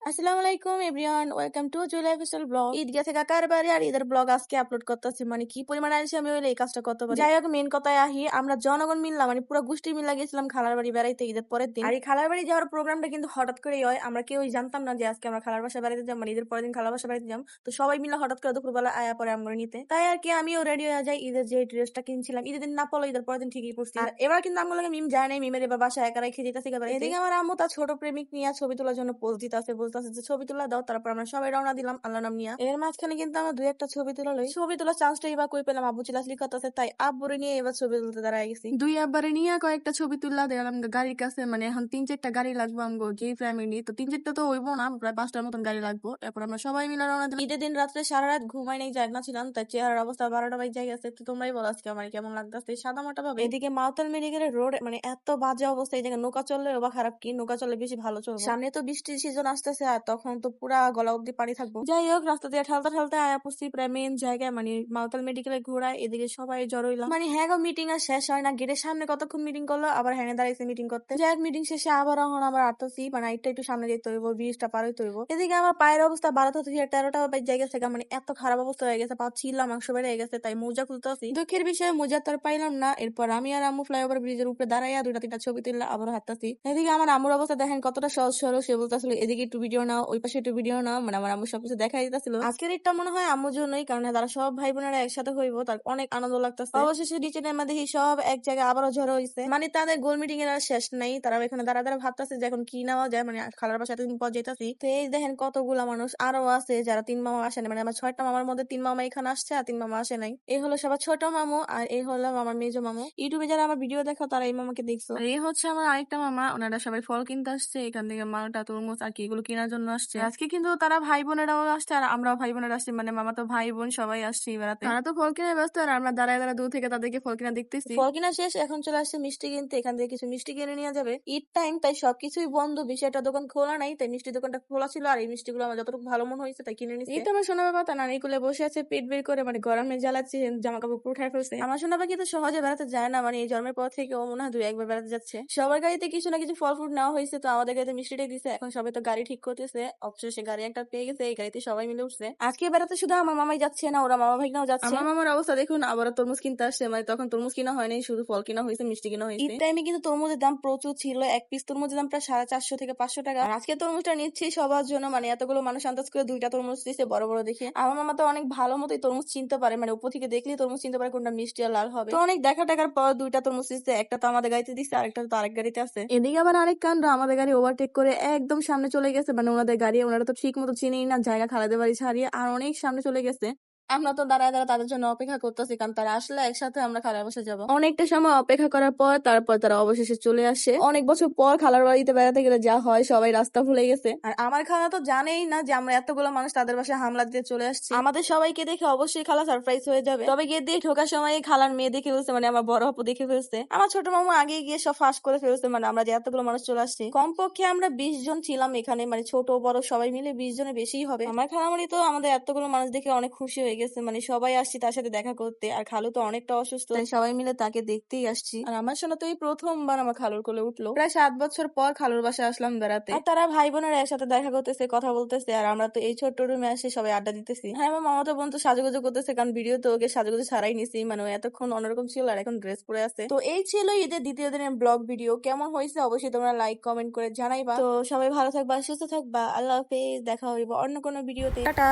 আসসালামু আলাইকুম everyone, welcome to Jewel lifestyle blog. Eid গেছে কাকার বাড়ি আর ঈদের ব্লগ আজকে আপলোড করতেছি। মানে কি পরিমাণ আনছি আমি হইলে এই কাজটা করতে পারি। যাই হোক, মেন কথায় আহি, আমরা জনগণ মিললাম, মানে পুরো গোষ্ঠী মিল্লা গেছিলাম খালার বাড়ি বেড়াইতে ঈদের পরের দিন। আর এই খালার বাড়ি যাওয়ার প্রোগ্রামটা কিন্তু হঠাৎ করেই হয়, আমরা কেউই জানতাম না যে আজকে আমরা খালার বাসায় বেড়াইতে যাবো, মানে ঈদের পরের দিন খালার বাসায় বেড়াইতে যাম। তো সবাই মিলে হঠাৎ করে দুপুরবেলা আয়া পরে আমরা নিতে, তাই আর কি আমিও রেডি হয়ে যাই। ঈদের যে ড্রেসটা কিনছিলাম ঈদের দিন না পড়লো, ঈদের পরের দিন ঠিকই পড়ছি। আর এবার কিন্তু আমার লাগে মিম যায় নাই, মিমের এবার বাসায় একা রেখে দিতেছি। এদিকে আমার আম্মু তার ছোট প্রেমিক নিয়ে ছবি তোলার জন্য পোজ দিতেছে, বলতেছে যে ছবি তোলা দাও। তারপর আমরা সবাই রওনা দিলাম আল্লাহ নাম নিয়ে। এর মাঝখানে কিন্তু আমরা দুই একটা ছবি তোলা লই। ছবি তোলার চান্সটা এবার কই পেলাম, আব্বু চিলাচিলি করতেছে, তাই আব্বুরে নিয়ে এবার ছবি তুলতে দাঁড়ায় গেছি। দুই আব্বারে নিয়ে কয়েকটা ছবি তুললা দেখলাম গাড়ির কাছে, মানে এখন 3-4টা গাড়ি লাগবে আমগো যে ফ্যামিলি। তো 3-4টা তো হইবো না, প্রায় 5টার মতন গাড়ি লাগবো। এরপর আমরা সবাই মিলে রওনা দিলাম। ঈদের দিন রাত্রে সারা রাত ঘুমাই নাই, জাগনা ছিলাম, তাই চেহারার অবস্থা 12টা বাজে গেছে। তো তোমরাই বলো আজকে আমার কেমন লাগতেছে সাদা মাটা ভাবে। এদিকে মাওতাল মেডিকেলের রোড মানে এত বাজে অবস্থা, এই জায়গায় নৌকা চললে বা খারাপ কি, নৌকা চললে বেশি ভালো চলবে। সামনে তো বৃষ্টির সিজন আসতেছে, আর তখন তো পুরা গলা অব্দি পানি থাকবো। যাই হোক, রাস্তা দিয়ে ঠালতে ঠালতে আয়া পড়ছি প্রায় মেন জায়গায়, মানে মাওতাল মেডিকেলে ঘোরায়। এদিকে সবাই জড়ো হইলাম, মানে হ্যাঁ মিটিং আর শেষ হয় না। গেটের সামনে কতক্ষণ মিটিং করলো, আবার হ্যাঁ দাঁড়াইছে মিটিং করতে। যাই হোক, মিটিং শেষে আবার এখন আবার আটতেছি, মানে একটু সামনে যেতে হইব, ব্রিজটা পার হইতে হইব। এদিকে আমার পায়ের অবস্থা 12টা থেকে 13টা জায়গা থেকে মানে এত খারাপ অবস্থা হয়ে গেছে, পা ছিলাম মাংস বেড়ে গেছে, তাই মোজা খুলতেছি। দুঃখের বিষয়ে মোজা তো আর পাইলাম না। এরপর আমি আর আম্মু ফ্লাইওভার ব্রিজের উপরে দাঁড়াইয়া 2-3টা ছবি তুললা আবার হাঁটতাছি। এদিকে আমার আম্মুর অবস্থা দেখেন কতটা সহজ সরল। সে বলতেছিল এদিকে একটু ভিডিও নাও, ওই পাশে একটু ভিডিও নাও, মানে আমার আম্মু সবকিছু দেখাই দিতেছিল। আজকের এটা মনে হয় আম্মুর জন্যই, কারণ তারা সব ভাই বোনেরা একসাথে হইব, তার অনেক আনন্দ লাগতেছে। অবশেষে নিচের মধ্যে সব এক জায়গায় আবারও জড়ো হয়েছে, মানে তাদের গোল মিটিং এর আর শেষ নাই। তারা এখানে দাঁড়া দাঁড়া ভাবতেছে যে এখন কি নেওয়া যায়, মানে খালার বাসায় এতদিন পর যেতেছি। তো এই দেখেন কতগুলা মানুষ আরো আছে যারা 3 মামা আসে না, মানে আমার 6টা মামার মধ্যে 3 মামা এখানে আসছে আর 3 মামা আসে নাই। এই হলো সবার ছোট মামু, আর এই হলো আমার মেজো মামু। ইউটিউবে যারা আমার ভিডিও দেখো তারা এই মামাকে দেখছো। আর এই হচ্ছে আমার আরেকটা মামা, ওনারা সবাই ফল কিনতে আসছে এখান থেকে, মালটা তরমুজ আর কি এগুলো কেনার জন্য আসছে আজকে। কিন্তু তারা ভাই বোনেরাও আসছে আর আমরাও ভাই বোনেরা আসছি, মানে মামা তো ভাই বোন সবাই আসছি বেড়াতে। তারা তো ফল কিনে ব্যস্ত আর আমরা দাঁড়ায় দাঁড়ায় দূর থেকে তাদেরকে ফল কিনা দেখতেছি। ফল কিনা শেষ, এখন চলে আসছে মিষ্টি কিনতে। এখান থেকে কিছু মিষ্টি কিনে নিয়ে যাবে। ঈদ টাইম, তাই সবকিছুই বন্ধ, বিষয়টা দোকান খোলা নাই, তাই মিষ্টি দোকানটা খোলা ছিল। আর এই মিষ্টিগুলো আমার যতটুকু ভালো মনে হয়েছে তাই কিনে নিচ্ছি। এই তো আমার সোনা বাবা তার নানি কুলে বসে আছে পেট বের করে, মানে গরমে জ্বালাচ্ছে, জামা কাপড় পুরো উঠায় ফেলছে। আমার সোনা বাবা কিন্তু সহজে বেড়াতে যায় না, মানে এই জন্মের পর থেকে ও মনে হয় 2-1 বার বেড়াতে যাচ্ছে। সবার গাড়িতে কিছু না কিছু ফল ফ্রুট নেওয়া হয়েছে, তো আমাদের গাড়িতে মিষ্টিটাই দিছে। এখন সবাই তো গাড়ি ঠিক করতেছে, অবশেষে গাড়ি একটা পেয়ে গেছে, এই গাড়িতে সবাই মিলে উঠছে। আজকে বেড়াতে শুধু আমার মামাই যাচ্ছে না, ওরা মামা ভাইনাও যাচ্ছে। আমার মামার অবস্থা দেখুন, আবার তরমুজ কিনতে আসছে, মানে তখন তরমুজ কিনা হয়নি, শুধু ফল কিনা হয়েছে, মিষ্টি কিনা হয়েছে। ঈদ টাইমে কিন্তু তরমুজের দাম প্রচুর ছিল, এক পিস তরমুজের দাম প্রায় 450 থেকে 500 টাকা। আর আজকে তরমুজটা নিচ্ছি সবার জন্য, মানে এতগুলো মানুষ আন্দাজ করে 2টা তরমুজ দিচ্ছে বড় বড় দেখে। আমার মামা তো অনেক ভালো মতোই তরমুজ চিনতে পারে, মানে উপর থেকে দেখলেই তরমুজ চিনতে পারে কোনটা মিষ্টি আর লাল হবে। তো অনেক দেখা টাকার পর 2টা তরমুজ দিচ্ছে, একটা তো আমাদের গাড়িতে দিচ্ছে, আরেকটা তো আরেক গাড়িতে আছে। এদিকে আবার আরেক কাণ্ড, আমাদের গাড়ি ওভারটেক করে একদম সামনে চলে গেছে, মানে ওনাদের গাড়ি ওনারা তো ঠিক মতো চিনেই না জায়গা, খালাদের বাড়ি ছাড়িয়ে আর অনেক সামনে চলে গেছে। আমরা তো দাঁড়ায় দাঁড়ায় তাদের জন্য অপেক্ষা করতেছি, কারণ তারা আসলে একসাথে আমরা খালার বাসায় যাবো। অনেকটা সময় অপেক্ষা করার পর তারপর তারা অবশেষে চলে আসে। অনেক বছর পর খালার বাড়িতে বেড়াতে গেলে যা হয়, সবাই রাস্তা ভুলে গেছে। আর আমার খালা তো জানেই না যে আমরা এতগুলো মানুষ তাদের বাসায় হামলা দিয়ে চলে আসছি। আমাদের সবাইকে দেখে অবশ্যই খালা সারপ্রাইজ হয়ে যাবে। তবে গেট দিয়ে ঢোকার সময় খালার মেয়ে দেখে ফেলছে, মানে আমার বড় আপু দেখে ফেলছে। আমার ছোট মামু আগে গিয়ে সব ফাঁস করে ফেলছে, মানে আমরা যে এতগুলো মানুষ চলে আসছি। কমপক্ষে আমরা 20 জন ছিলাম এখানে, মানে ছোট বড় সবাই মিলে 20 জনের বেশিই হবে। আমার খালামণি তো আমাদের এতগুলো মানুষ দেখে অনেক খুশি হয়ে গেছে, মানে সবাই আসছি তার সাথে দেখা করতে। আর খালু তো অনেকটা অসুস্থ, তাই সবাই মিলে তাকে দেখতেই আসছি। আর আমার শোনা তো এই প্রথমবার আমার খালুর কোলে উঠলো, প্রায় 7 বছর পর খালুর বাসায় আসলাম বেড়াতে। আর তারা ভাই বোনেরা একসাথে দেখা করতেছে, কথা বলতেছে, আর আমরা তো এই ছোট্ট রুমে আসে সবাই আড্ডা দিতেছি। হ্যাঁ, আমার মামা তো বোন তো সাজুগুজু করতেছে, কারণ ভিডিও তো ওকে সাজুগুজু ছাড়াই নিছি, মানে ও এতক্ষণ অন্যরকম ছিল আর এখন ড্রেস পরে আছে। তো এই ছিল ঈদের দ্বিতীয় দিনের ব্লগ ভিডিও। কেমন হয়েছে অবশ্যই তোমরা লাইক কমেন্ট করে জানাইবা। তো সবাই ভালো থাকবা, সুস্থ থাকবা, আল্লাহ হাফেজ, দেখা হইব অন্য কোনো ভিডিওতে, টাটা।